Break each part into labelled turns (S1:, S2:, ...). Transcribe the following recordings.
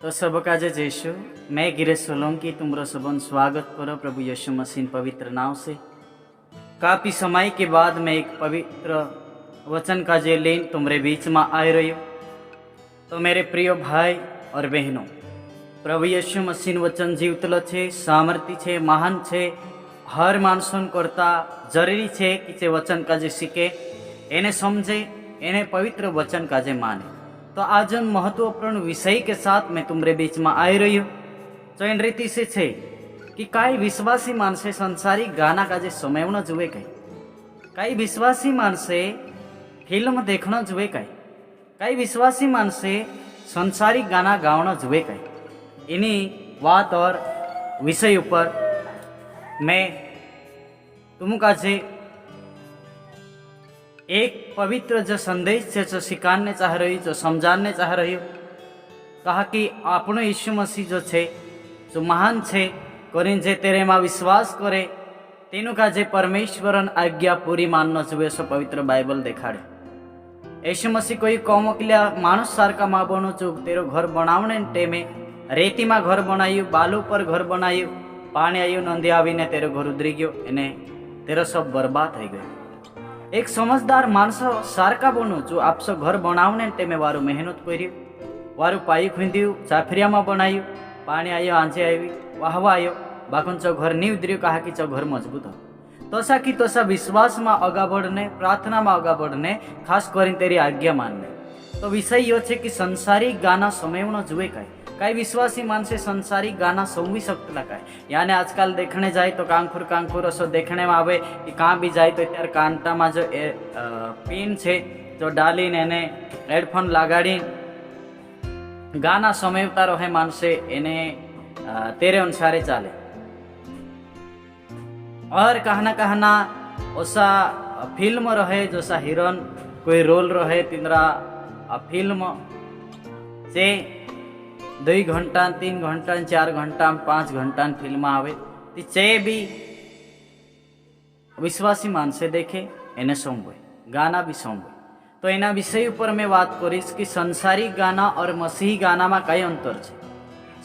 S1: तो सबका जय यीशु। मैं गिरीश सोलंकी तुम्हारा सबन स्वागत करो प्रभु यीशु मसीह पवित्र नाम से। काफ़ी समय के बाद मैं एक पवित्र वचन का जे लेन तुम्हारे बीच में आ रही हूँ। तो मेरे प्रिय भाई और बहनों, प्रभु यीशु मसीह वचन जीवतलो छे, सामर्थी छे, महान छे। हर मानसन करता जरूरी छे कि जे वचन का जे सीखे, एने समझे, एने पवित्र वचन का जे माने। तो आज महत्वपूर्ण विषय के साथ मैं तुम्हारे बीच में आ रही हूँ। तो इन रीति से छे कि काई विश्वासी मानसे संसारिक गाना का जे समय न जुए काई विश्वासी मानसे फिल्म देखना जुए काई विश्वासी मानसे संसारिक गाना गावना जुए इनी बात और विषय ऊपर मैं तुमका जे एक पवित्र जो संदेश है जो सिखाने चाह रही, जो समझाने चाह रही हूँ। कहा कि आपनो यीशु मसीह जो छे, जो महान छे, करीन जे तेरे में विश्वास करे तेनु का जे परमेश्वरन आज्ञा पूरी मानना जुए। सो पवित्र बाइबल देखाड़े यीशु मसीह कोई कौमकल्या मानुष सारका माँ बनो चुक तेरो घर बनावने टेमे रेती में घर बनायु, बालू पर घर बनायु, पानी आयु, नंदी आवीने तेरो घर उतरी गयो, एने तेरो सब बर्बाद थई गयो। एक समझदार मानस सारका बनो जो आपसो घर बनावने टेमे वारू मेहनत कर्यु, वारू पाई खुंद्यु, चाफरिया में बनायु, पानी आयो, आंचे आई, वाहवा आयो, बाकुन चो घर नहीं उतर्यु। कहा कि चो घर मजबूत हो तोसा की तोसा विश्वास में आगा बढ़ने, प्रार्थना में आगा बढ़ने, खास कर तेरी आज्ञा मानने। तो विषय यो छे कि संसारिक गाना समय जुए काई विश्वासी मानसे संसारिक गाना समवी सकता काय। यानी आजकल देखने जाए तो कांखुर असो देखने में आवे कि कहाँ भी जाए तो त्यार कांटा में जो पिन छे जो डाली ने हेडफोन लगाड़ी गाना समयता रहे मानसे एने तेरे अनुसार चाले। और कहना ओसा फिल्म रहे जो सा हीरोन कोई रोल रहे तिंद्रा फिल्म से 2 घंटा, 3 घंटा, 4 घंटा, 5 घंटा फिल्म आवे चे भी विश्वासी मानसे देखे एने सोंबे गाना भी सोंबे। तो एना विषय पर मैं बात करीश कि संसारिक गाना और मसीही गाना में कई अंतर छे।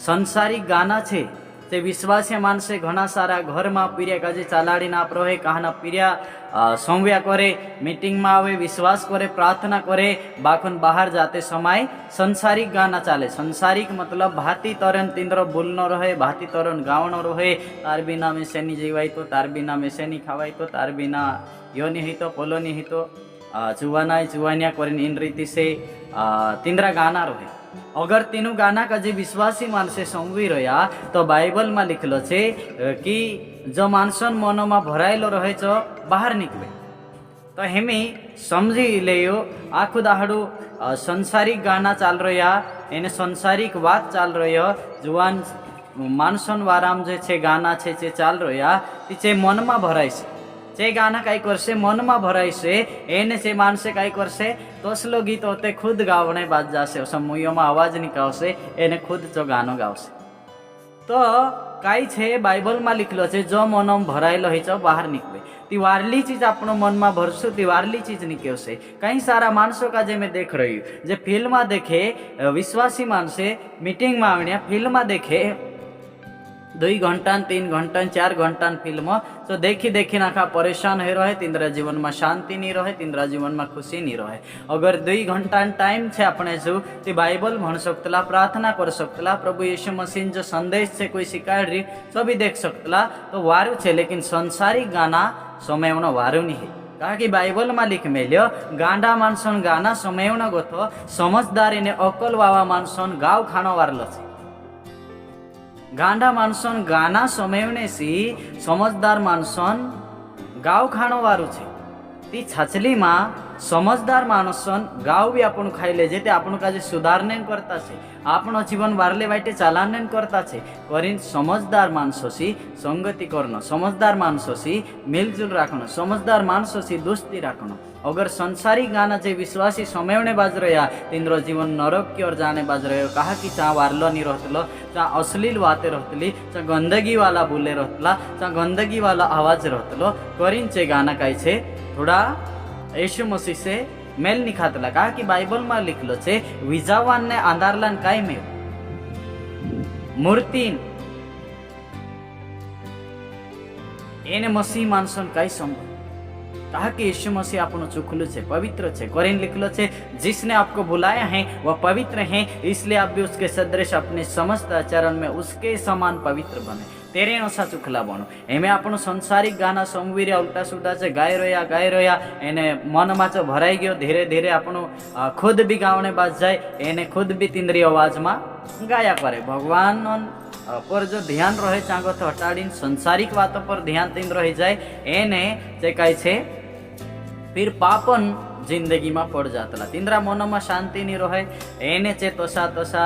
S1: संसारिक गाना छे ते विश्वासी मानसे घना सारा घर में पीरिया काजे चालाड़ी ना रहे, कहना पीरिया सोमव्या करे, मीटिंग में आवे, विश्वास करे, प्रार्थना करे, बाखन बाहर जाते समय संसारिक गाना चाले। संसारिक मतलब भाती तरन तिंद्र बोलनो रहे, भाती तरन गावनो रहे, तार बिना में सेनी जीवाय तो, तार बिना में सेनी खावाय तो, तार बिना यो नहीं हितो, पोलो नहीं हितो, जुवानिया करीन इन रीति से तिंद्रा गाना रहे। अगर तीनों गाना का जो विश्वासी मानसे समवी रहा तो बाइबल में लिखलो छे कि जो मानसन मनो में भरायेलो रहे छो बाहर निकले। तो हेमी समझी लेयो आखु दाहड़ू संसारिक गाना चाल रहा, एने संसारिक बात चाल रही, जुवान मानसन वाराम जे छे गाना छे चे चाल रहा ती मन में भराय छे। जे गाना काई करसे मन में भराय से एने से मानसे काई करसे तोसलो गीत होते खुद गावने बाज जासे, मुयो में आवाज निकालसे, एने खुद जो गानो गावसे। तो काई छे बाइबल में लिखलो छे जो मन में भरायेलो है छो बाहर निकले। ती वारली चीज अपनो मन में भरसु ती वारली चीज निकलसे। कई सारा मानसों का जे मैं देख रही हूँ जे फिल्म देखे, विश्वासी मानसे मीटिंग में आवने फिल्म देखे 2 घंटा, 3 घंटा, 4 घंटा फिल्म तो देखी नाखा परेशान हो रहे, तिंद्रा जीवन में शांति नहीं रहे, तिंद्रा जीवन में खुशी नहीं रहे। अगर 2 घंटा टाइम छे अपने जो ती बाइबल भण सकतला, प्रार्थना कर सकतला, प्रभु यीशु मसीह जो संदेश छे कोई शिकायत रही तो भी देख सकतला तो वारू छे। लेकिन संसारिक गाना समय वारू नहीं है। कहा कि बाइबल में लिख मेल्यो गांडा मानसन गाना समय गोतो, समझदारी ने अकल वावा मानसन गाव खानो वारलो छे। गांडा मानसन गाना समयने सी समझदार मानसन गाव खाणो वारू छे। ती छाछली में समझदार मानसन गाव भी आपण खाई ले ते आपण काजे सुधारने करता छे, आपनो जीवन वारले वाटे चालाने करता छे। करीन समझदार मानसोसी संगति करनो, समझदार मानसोसी मिलजुल राखनो, समझदार मानसोसी दोस्ती राखनो। अगर संसारिक गाना जे विश्वासी समयने बाज रहा तिंद्रो जीवन नरक की ओर जाने बाज रहे। कहा कि चा वारलो नहीं रहतलो, चा अश्लील बातें रहतली, चा गंदगी वाला बोले रहतला, चा गंदगी वाला आवाज रहतलो। करीन चे गाना काई छे थोड़ा यीशु मसीह से मेल नहीं खातला। कहा कि बाइबल में लिखलो छे विजावान ने आंधारलान काई मेल મૂર્તિ એને મસીહ માનશો ને કઈ સંભવ? कहा कि यीशु मसीह आपनो चुखलू है, पवित्र है। कोरिन लिखलो है, जिसने आपको बुलाया है वह पवित्र है, इसलिए आप भी उसके सदृश अपने समस्त आचरण में उसके समान पवित्र बने। तेरे अनुसार चुखला बनो। एमे आपनो संसारिक गाना संवीर उल्टा सुल्टा से गाय रोया एने मन में जो भराई गयो, धीरे धीरे आपनो खुद भी गावने बाज जाए, एने खुद भी तिंद्री आवाज में गाया करे। भगवान पर जो ध्यान रहे चांगो तो हटाड़ी संसारिक बातों पर ध्यान तीन रही जाए, एने जे कहे छे फिर पापन जिंदगी में पड़ जाता। तिंद्रा मन में शांति नहीं रहे, एने चे तोसा तोसा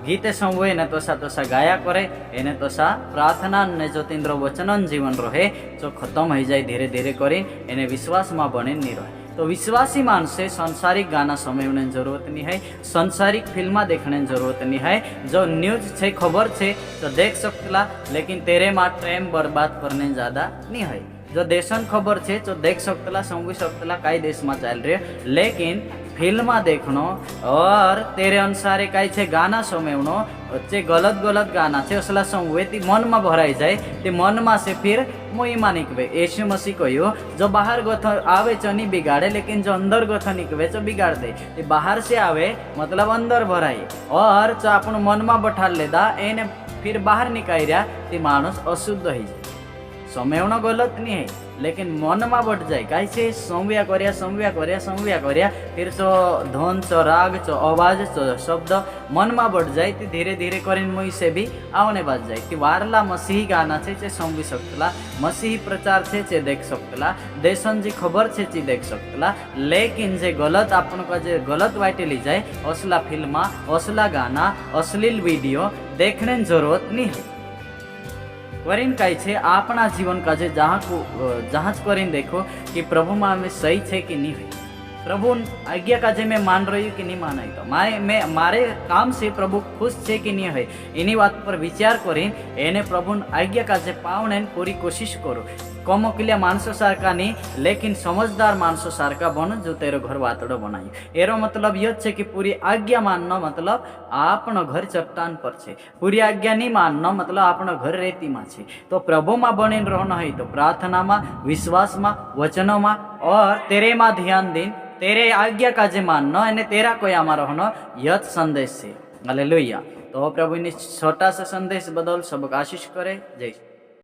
S1: गीते संवे ने तोसा तोसा गाया करे, एने तोसा प्रार्थना ने जो तिंद्र वचनन जीवन रहे जो खत्म हो जाए धीरे धीरे करी, एने विश्वास में बने नहीं रहे। तो विश्वासी मानसे संसारिक गाना समझने जरूरत नहीं है, संसारिक फिल्म देखने जरूरत नहीं है। जो न्यूज छे खबर छे तो देख सकता, लेकिन तेरे माँ टाइम बर्बाद करने ज्यादा नहीं है। जो देशन खबर छे तो देख सकता, समझी सकता कई देश में चल रहे, लेकिन फिल्म देखनो और तेरे अनुसार कई छे गाना समझनो चे गलत गलत गाना छे असला समझे ती मन में भराई जाए, ते मन में से फिर मोई में निकवे। यीशु मसीह कहो जो बाहर गथ आवे चो नहीं बिगाड़े, लेकिन जो अंदर गथ निकवे चो बिगाड़ दे। ते बाहर से आवे मतलब अंदर भराई, और जो अपन मन में बैठा लेदा एने फिर बाहर निकाल रहा ते मानुस अशुद्ध हो जाए। समझना गलत नहीं है, लेकिन मन में बढ़ जाए कहीं से संव्या कर्या फिर चो धन चो राग चो आवाज चो शब्द मन में बढ़ जाए, तो धीरे धीरे करीन मुई से भी आवने बाज जाए। वारला मसीही गाना छे चे समझी सकता, मसीही प्रचार छे चे देख सकता, देशन जी खबर छे चे देख सकता, लेकिन जे गलत आपन का जे गलत वाइटे ली जाए असला फिल्म असला गाना अश्लील वीडियो देखने जरूरत नहीं है। करीन कही छे अपना जीवन का जे जांच करीन देखो कि प्रभु में हमें सही छे कि नहीं है। प्रभु आज्ञा का जे मैं मान रही हूँ कि नहीं माना, तो मारे काम से प्रभु खुश छे कि नहीं है, इन्हीं बात पर विचार करीन एने प्रभु आज्ञा का जे पावने पूरी कोशिश करो। कमोकिलिया मानसो सारका नहीं, लेकिन समझदार मानसो सारका बनो जो तेरो घर वातड़ो बनाई। एरो मतलब यह छे कि पूरी आज्ञा मानना मतलब आपनो घर चट्टान पर छे, पूरी आज्ञा नहीं मानना मतलब आपनो घर रेती में छे। तो प्रभु में बनी रहना है तो प्रार्थना में, विश्वास में, वचनों में और तेरे में ध्यान दिन, तेरे आज्ञा का जे मानना एने तेरा कोई आमा रहना, यह संदेश है। हालेलुया। तो प्रभु ने छोटा सा संदेश बदल सबक आशीष करे। जय